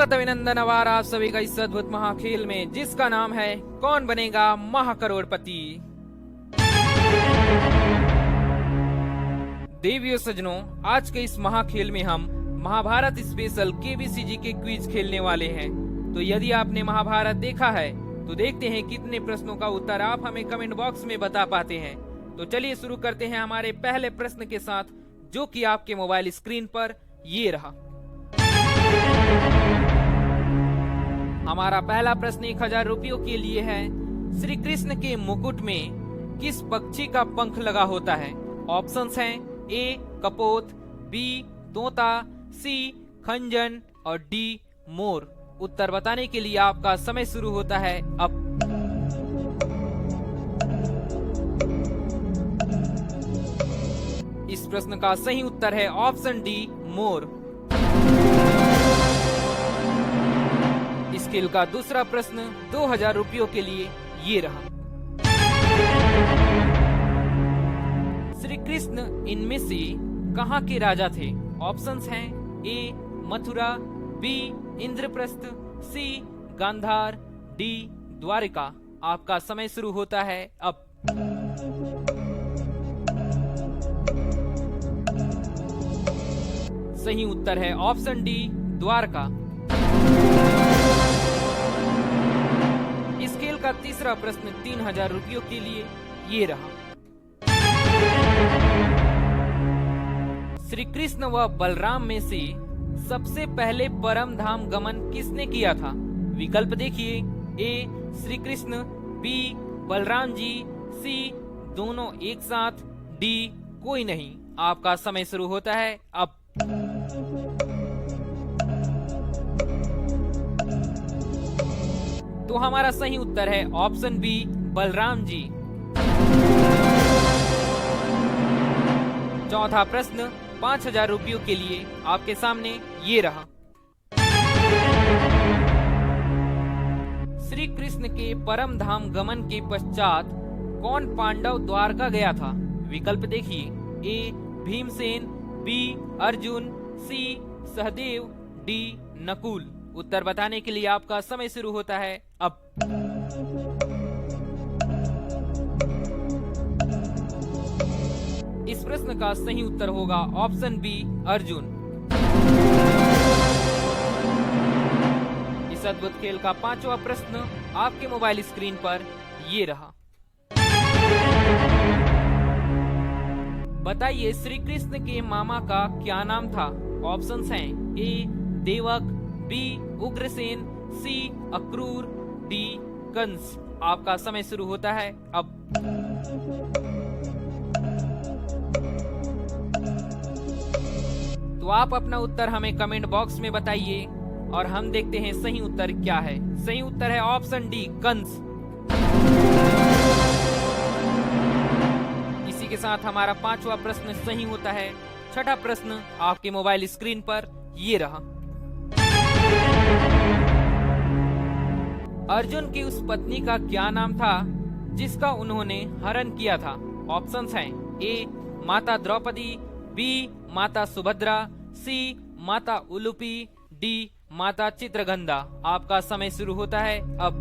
स्वागत अभिनंदन आभार आप सभी का इस अद्भुत महाखेल में, जिसका नाम है कौन बनेगा महाकरोड़पति। देवियों सज्जनों, आज के इस महाखेल में हम महाभारत स्पेशल केबीसीजी के क्विज खेलने वाले हैं। तो यदि आपने महाभारत देखा है तो देखते हैं कितने प्रश्नों का उत्तर आप हमें कमेंट बॉक्स में बता पाते हैं। तो चलिए शुरू करते हैं हमारे पहले प्रश्न के साथ, जो कि आपके मोबाइल स्क्रीन पर ये रहा। हमारा पहला प्रश्न 1000 रुपयों के लिए है। श्री कृष्ण के मुकुट में किस पक्षी का पंख लगा होता है? ऑप्शंस हैं ए कपोत, बी तोता, सी खंजन और डी मोर। उत्तर बताने के लिए आपका समय शुरू होता है अब। इस प्रश्न का सही उत्तर है ऑप्शन डी मोर। स्केल का दूसरा प्रश्न 2000 रुपयों के लिए ये रहा। श्री कृष्ण इनमें से कहाँ के राजा थे? ऑप्शंस हैं ए मथुरा, बी इंद्रप्रस्थ, सी गांधार, डी द्वारिका। आपका समय शुरू होता है अब। सही उत्तर है ऑप्शन डी द्वारका। स्केल का तीसरा प्रश्न 3000 रुपयों के लिए ये रहा। श्री कृष्ण व बलराम में से सबसे पहले परम धाम गमन किसने किया था? विकल्प देखिए, ए श्री कृष्ण, बी बलराम जी, सी दोनों एक साथ, डी कोई नहीं। आपका समय शुरू होता है अब। तो हमारा सही उत्तर है ऑप्शन बी बलराम जी। चौथा प्रश्न 5000 रुपयों के लिए आपके सामने ये रहा। श्री कृष्ण के परम धाम गमन के पश्चात कौन पांडव द्वारका गया था? विकल्प देखिए, ए भीमसेन, बी अर्जुन, सी सहदेव, डी नकुल। उत्तर बताने के लिए आपका समय शुरू होता है अब। इस प्रश्न का सही उत्तर होगा ऑप्शन बी अर्जुन। इस अद्भुत खेल का पांचवा प्रश्न आपके मोबाइल स्क्रीन पर ये रहा। बताइए श्री कृष्ण के मामा का क्या नाम था? ऑप्शंस हैं ए देवक, बी उग्रसेन, सी अक्रूर, डी कंस। आपका समय शुरू होता है अब। तो आप अपना उत्तर हमें कमेंट बॉक्स में बताइए और हम देखते हैं सही उत्तर क्या है। सही उत्तर है ऑप्शन डी कंस। इसी के साथ हमारा पांचवा प्रश्न सही होता है। छठा प्रश्न आपके मोबाइल स्क्रीन पर ये रहा। अर्जुन की उस पत्नी का क्या नाम था जिसका उन्होंने हरण किया था? ऑप्शंस हैं ए माता द्रौपदी, बी माता सुभद्रा, सी माता उलूपी, डी माता चित्रगंधा। आपका समय शुरू होता है अब।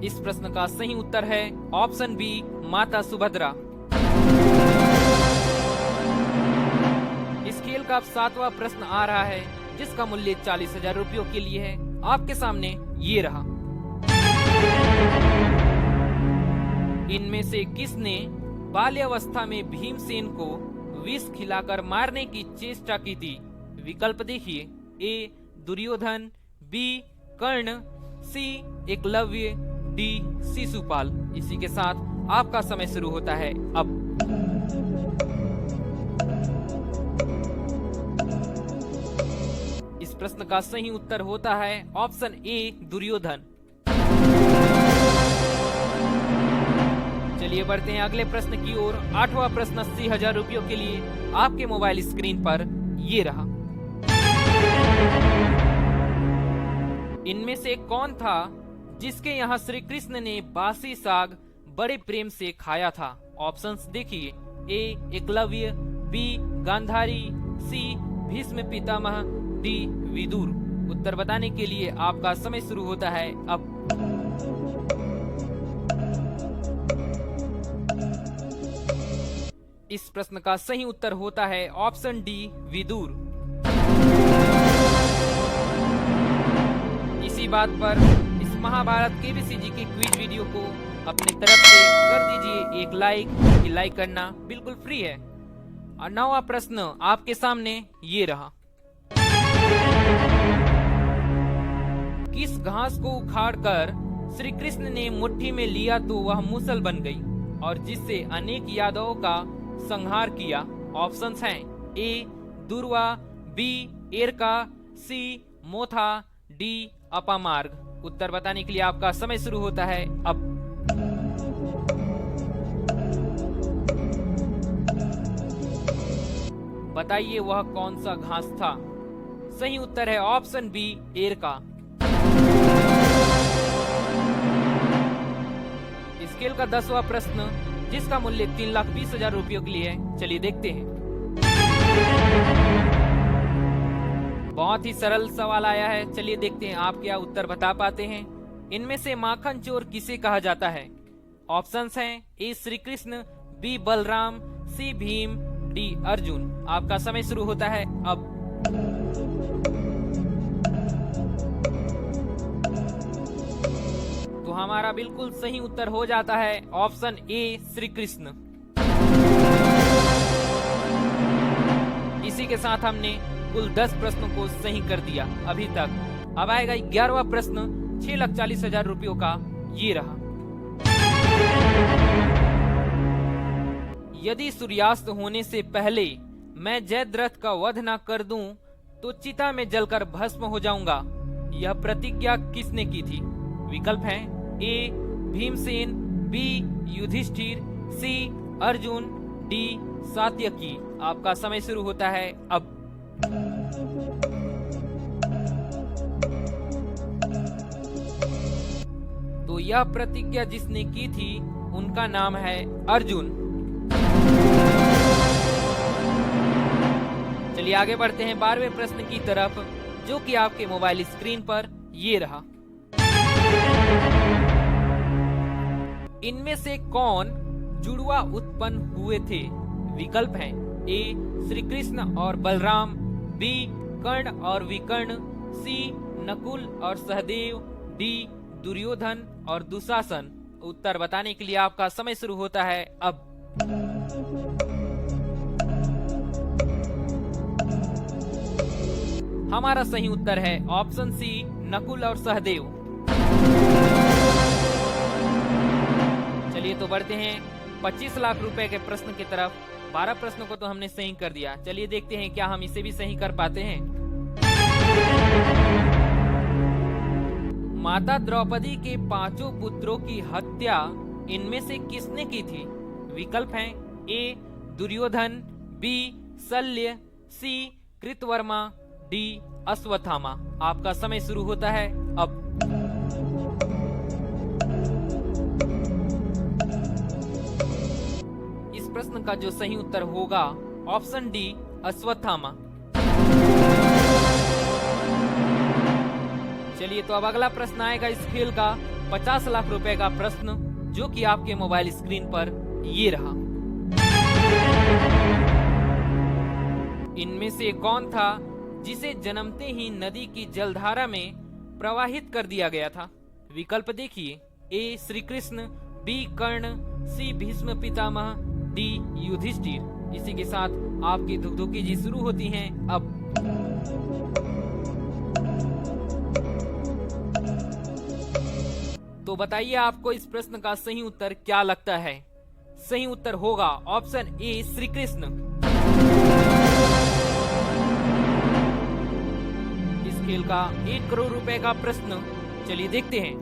इस प्रश्न का सही उत्तर है ऑप्शन बी माता सुभद्रा। खेल का अब सातवां प्रश्न आ रहा है, जिसका मूल्य 40,000 रुपयों के लिए है। आपके सामने ये रहा। इनमें से किसने बाल्यावस्था में भीमसेन को विष खिलाकर मारने की चेष्टा की थी? विकल्प देखिए, ए दुर्योधन, बी कर्ण, सी एकलव्य, डी शिशुपाल। इसी के साथ आपका समय शुरू होता है अब। इस प्रश्न का सही उत्तर होता है ऑप्शन ए दुर्योधन। चलिए बढ़ते हैं अगले प्रश्न की ओर। आठवां प्रश्न 80,000 रुपयों के लिए आपके मोबाइल स्क्रीन पर ये रहा। इनमें से कौन था जिसके यहाँ श्री कृष्ण ने बासी साग बड़े प्रेम से खाया था? ऑप्शंस देखिए, ए एकलव्य, बी गांधारी, सी भीष्म पितामह, डी विदुर। उत्तर बताने के लिए आपका समय शुरू होता है अब। इस प्रश्न का सही उत्तर होता है ऑप्शन डी विदुर। इसी बात पर इस महाभारत केबीसी जी के क्विज वीडियो को अपनी तरफ से कर दीजिए एक लाइक, क्योंकि लाइक करना बिल्कुल फ्री है। और 9वां प्रश्न आपके सामने ये रहा। किस घास को उखाड़कर श्री कृष्ण ने मुट्ठी में लिया तो वह मूसल बन गई और जिससे अनेक यादवों का संहार किया? ऑप्शंस हैं ए दुर्वा, बी एरका, सी मोथा, डी अपामार्ग। उत्तर बताने के लिए आपका समय शुरू होता है अब। बताइए वह कौन सा घास था? सही उत्तर है ऑप्शन बी एरका। स्केल का 10वां प्रश्न, जिसका मूल्य 3,20,000 रुपयों के लिए है, चलिए देखते हैं। बहुत ही सरल सवाल आया है, चलिए देखते हैं आप क्या उत्तर बता पाते हैं। इनमें से माखन चोर किसे कहा जाता है? ऑप्शंस हैं ए श्री कृष्ण, बी बलराम, सी भीम, डी अर्जुन। आपका समय शुरू होता है अब। तो हमारा बिल्कुल सही उत्तर हो जाता है ऑप्शन ए श्री कृष्ण। इसी के साथ हमने कुल 10 प्रश्नों को सही कर दिया अभी तक। अब आएगा 11वां प्रश्न 6,40,000 रुपयों का, ये रहा। यदि सूर्यास्त होने से पहले मैं जयद्रथ का वध न कर दूं तो चिता में जलकर भस्म हो जाऊंगा। यह प्रतिज्ञा किसने की थी? विकल्प हैं ए भीमसेन, बी युधिष्ठिर, सी अर्जुन, डी सात्यकी। आपका समय शुरू होता है अब। तो यह प्रतिज्ञा जिसने की थी उनका नाम है अर्जुन। चलिए आगे बढ़ते हैं 12वें प्रश्न की तरफ, जो कि आपके मोबाइल स्क्रीन पर ये रहा। इनमें से कौन जुड़वा उत्पन्न हुए थे? विकल्प हैं ए श्री कृष्ण और बलराम, बी कर्ण और विकर्ण, सी नकुल और सहदेव, डी दुर्योधन और दुशासन। उत्तर बताने के लिए आपका समय शुरू होता है अब। हमारा सही उत्तर है ऑप्शन सी नकुल और सहदेव। चलिए तो बढ़ते हैं 25 लाख रुपए के प्रश्न की तरफ। 12 प्रश्नों को तो हमने सही कर दिया, चलिए देखते हैं क्या हम इसे भी सही कर पाते हैं। माता द्रौपदी के 5 पुत्रों की हत्या इनमें से किसने की थी? विकल्प हैं ए दुर्योधन, बी शल्य, सी कृतवर्मा, डी अश्वत्थामा। आपका समय शुरू होता है अब। इस प्रश्न का जो सही उत्तर होगा ऑप्शन डी अश्वत्थामा। चलिए तो अब अगला प्रश्न आएगा इस खेल का 50 लाख रुपए का प्रश्न, जो कि आपके मोबाइल स्क्रीन पर ये रहा। इनमें से कौन था जिसे जन्मते ही नदी की जलधारा में प्रवाहित कर दिया गया था? विकल्प देखिए ए श्री कृष्ण, बी कर्ण, सी भीष्म पितामह, डी युधिष्ठिर। इसी के साथ आपकी धुकधुकी जी शुरू होती हैं अब। तो बताइए आपको इस प्रश्न का सही उत्तर क्या लगता है? सही उत्तर होगा ऑप्शन ए श्री कृष्ण। इस खेल का 1 करोड़ रुपए का प्रश्न, चलिए देखते हैं।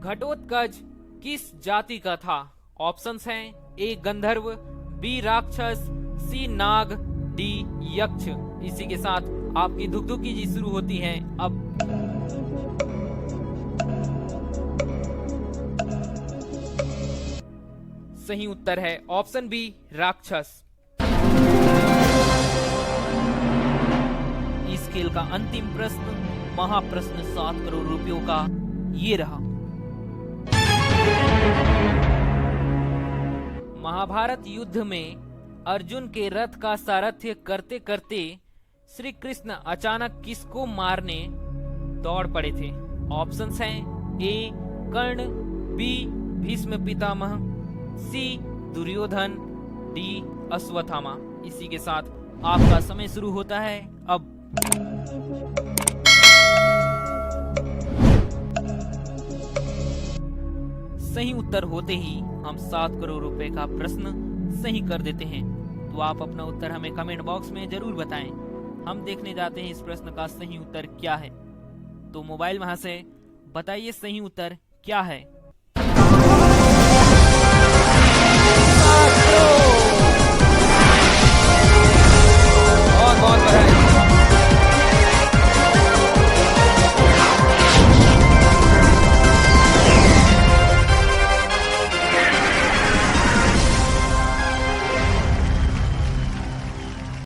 घटोत्कच किस जाति का था? ऑप्शंस हैं ए गंधर्व, बी राक्षस, सी नाग, डी यक्ष। इसी के साथ आपकी धुकधुकी जी शुरू होती है अब। सही उत्तर है ऑप्शन बी राक्षस। इस खेल का अंतिम प्रश्न महाप्रश्न 7 करोड़ रुपयों का ये रहा। महाभारत युद्ध में अर्जुन के रथ का सारथ्य करते करते श्री कृष्ण अचानक किसको मारने दौड़ पड़े थे? ऑप्शंस हैं ए कर्ण, बी भीष्म पितामह, सी दुर्योधन, डी अश्वत्थामा। इसी के साथ आपका समय शुरू होता है अब। सही उत्तर होते ही हम 7 करोड़ रुपए का प्रश्न सही कर देते हैं। तो आप अपना उत्तर हमें कमेंट बॉक्स में जरूर बताएं। हम देखने जाते हैं इस प्रश्न का सही उत्तर क्या है। तो मोबाइल वहां से बताइए सही उत्तर क्या है।